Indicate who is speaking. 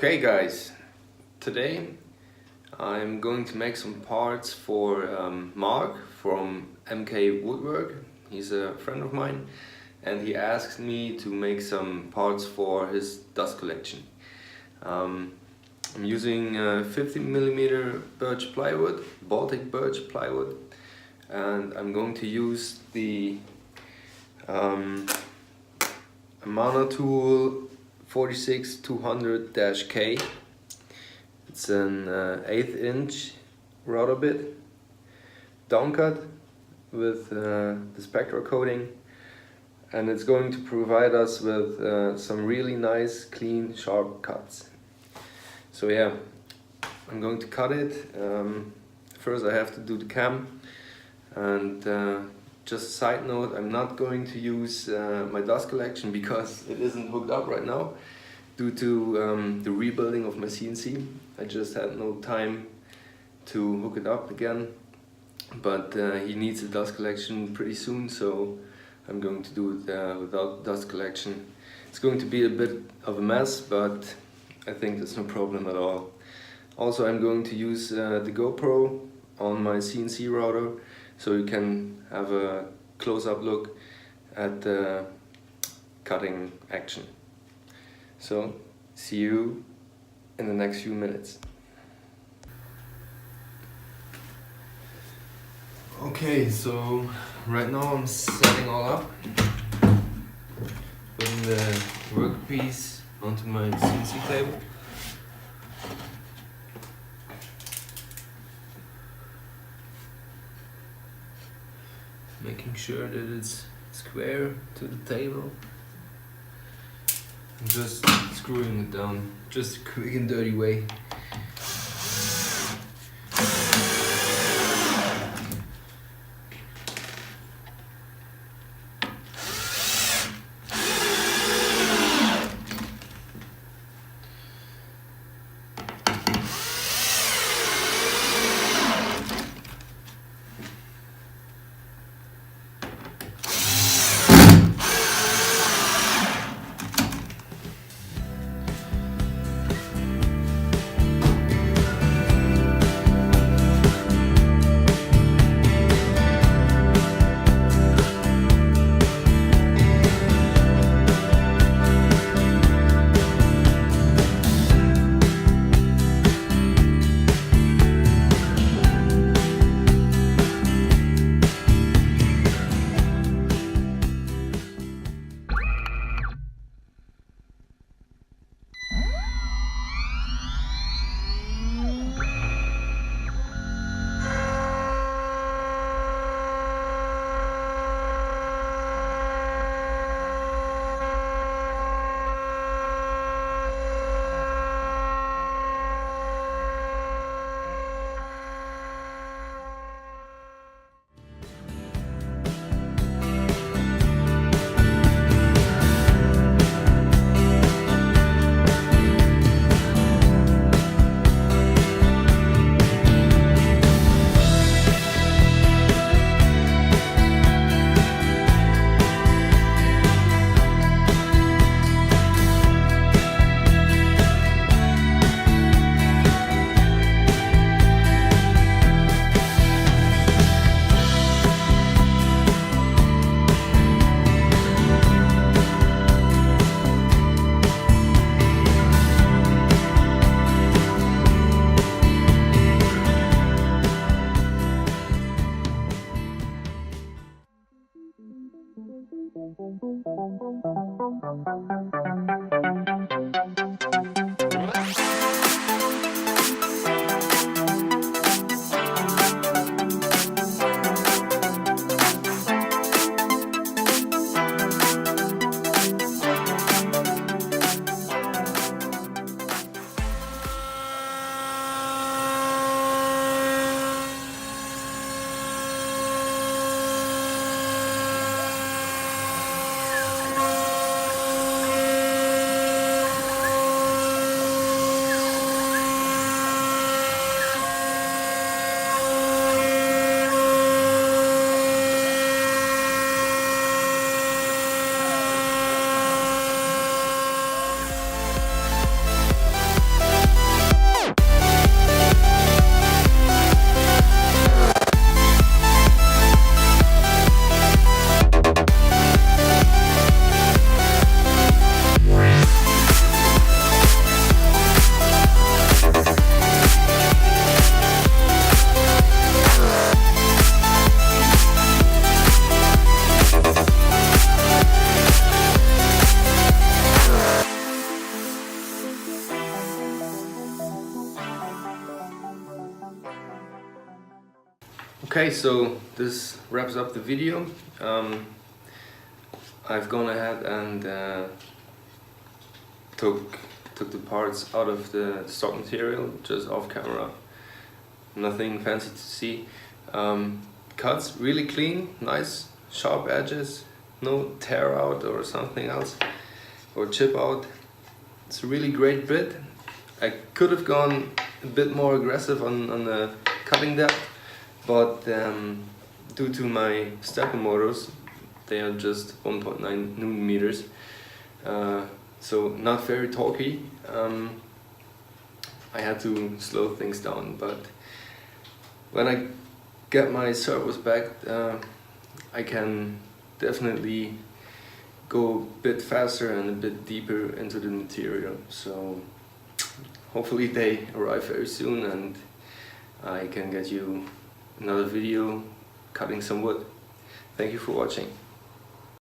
Speaker 1: Okay guys, today I'm going to make some parts for Mark from MK Woodwork. He's a friend of mine and he asked me to make some parts for his dust collection. I'm using 50mm birch plywood, Baltic birch plywood, and I'm going to use the Amanatool 46-200-K. It's an 1/8 inch router bit, downcut with the Spektra coating, and it's going to provide us with some really nice, clean, sharp cuts. So yeah, I'm going to cut it. First I have to do the cam, and just a side note, I'm not going to use my dust collection because it isn't hooked up right now due to the rebuilding of my CNC. I just had no time to hook it up again, but he needs a dust collection pretty soon, so I'm going to do it without dust collection. It's going to be a bit of a mess, but I think that's no problem at all. Also, I'm going to use the GoPro on my CNC router, so you can have a close-up look at the cutting action. So, see you in the next few minutes. Okay, so right now I'm setting all up, putting the workpiece onto my CNC table. Making sure that it's square to the table. I'm just screwing it down, just a quick and dirty way. Okay, so this wraps up the video. I've gone ahead and took the parts out of the stock material, just off camera. Nothing fancy to see. Cuts really clean, nice sharp edges, no tear out or something else, or chip out. It's a really great bit. I could have gone a bit more aggressive on the cutting depth, but due to my stepper motors, they are just 1.9 Newton meters, so not very torquey. I had to slow things down, but when I get my servos back, I can definitely go a bit faster and a bit deeper into the material. So hopefully they arrive very soon and I can get you another video cutting some wood. Thank you for watching.